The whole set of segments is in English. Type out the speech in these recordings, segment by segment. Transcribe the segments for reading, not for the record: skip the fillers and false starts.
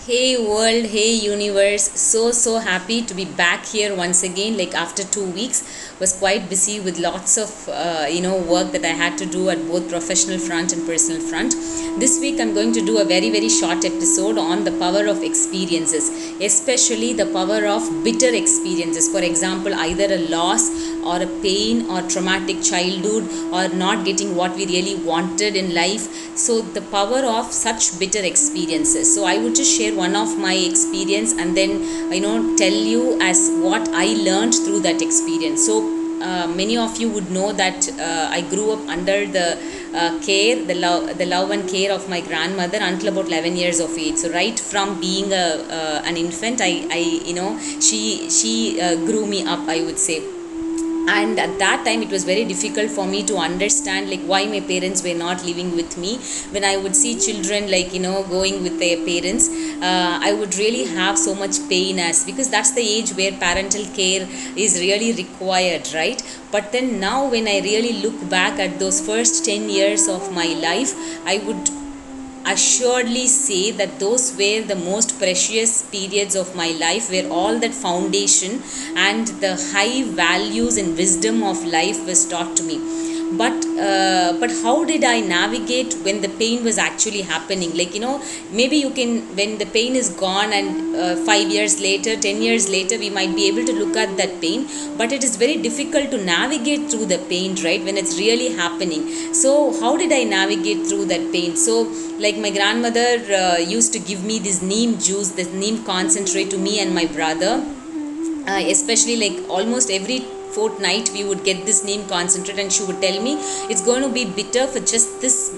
Hey world, hey universe. So happy to be back here once again. Like after 2 weeks, was quite busy with lots of work that I had to do at both professional front and personal front. This week I'm going to do a very short episode on the power of experiences, especially the power of bitter experiences. For example, either a loss or a pain or traumatic childhood or not getting what we really wanted in life. So the power of such bitter experiences. So I would just share one of my experience and then tell you as what I learned through that experience. So many of you would know that I grew up under the the love and care of my grandmother until about 11 years of age. So right from being an infant, she grew me up, I would say. And at that time it was very difficult for me to understand like why my parents were not living with me. When I would see children going with their parents, I would really have so much pain, as because that's the age where parental care is really required, right? But then now when I really look back at those first 10 years of my life, I would assuredly say that those were the most precious periods of my life, where all that foundation and the high values and wisdom of life was taught to me. But how did I navigate when the pain was actually happening? Maybe you can, when the pain is gone and 5 years later, 10 years later, we might be able to look at that pain, but it is very difficult to navigate through the pain, right, when it's really happening. So how did I navigate through that pain? So like my grandmother used to give me this neem juice, this neem concentrate, to me and my brother, especially like almost every fortnight we would get this neem concentrate, and she would tell me it's going to be bitter for just this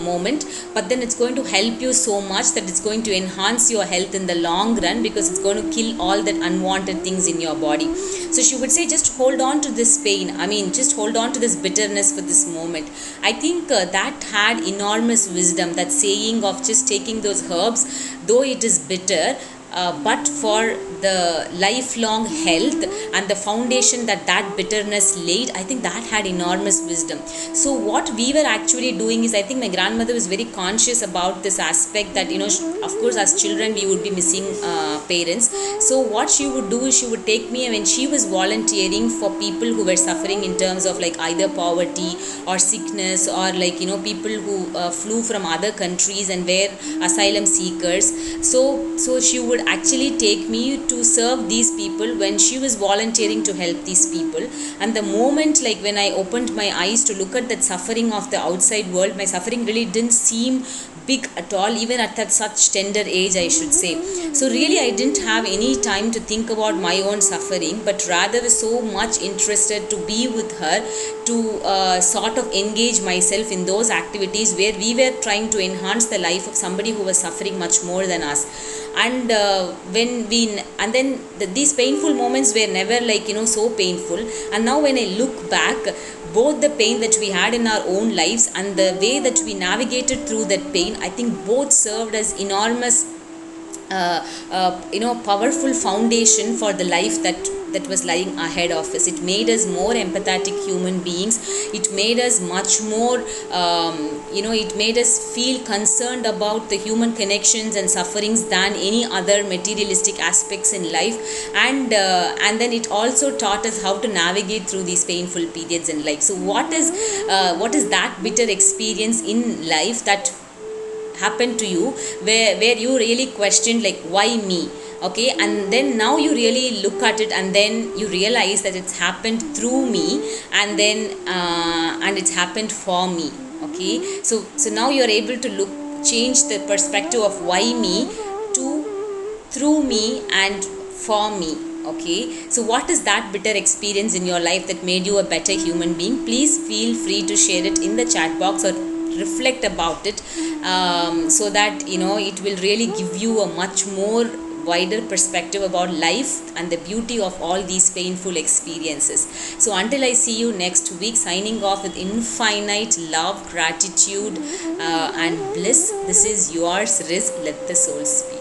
moment, but then it's going to help you so much that it's going to enhance your health in the long run, because it's going to kill all that unwanted things in your body. So she would say, just hold on to this pain, just hold on to this bitterness for this moment. I think that had enormous wisdom, that saying of just taking those herbs, though it is bitter, but for the lifelong health and the foundation that bitterness laid, I think that had enormous wisdom. So what we were actually doing is, I think my grandmother was very conscious about this aspect, that of course as children we would be missing parents. So what she would do is, she would take me, when she was volunteering for people who were suffering in terms of like either poverty or sickness, or people who flew from other countries and were asylum seekers. So she would actually take me to serve these people when she was volunteering to help these people. And the moment, like when I opened my eyes to look at that suffering of the outside world, my suffering really didn't seem big at all, even at that such tender age, I should say. So really I didn't have any time to think about my own suffering, but rather was so much interested to be with her, to sort of engage myself in those activities where we were trying to enhance the life of somebody who was suffering much more than us. And these painful moments were never so painful. And now when I look back, both the pain that we had in our own lives and the way that we navigated through that pain, I think both served as enormous powerful foundation for the life that was lying ahead of us. It made us more empathetic human beings. It made us much more it made us feel concerned about the human connections and sufferings than any other materialistic aspects in life. And then it also taught us how to navigate through these painful periods in life. So what is that bitter experience in life that happened to you, where you really questioned like, why me? Okay, and then now you really look at it, and then you realize that it's happened through me, and then and it's happened for me. Okay, so now you're able to change the perspective of why me to through me and for me. Okay, so what is that bitter experience in your life that made you a better human being? Please feel free to share it in the chat box, or reflect about it, so that it will really give you a much more wider perspective about life and the beauty of all these painful experiences. So until I see you next week, signing off with infinite love, gratitude, and bliss. This is yours, Riz. Let the soul speak.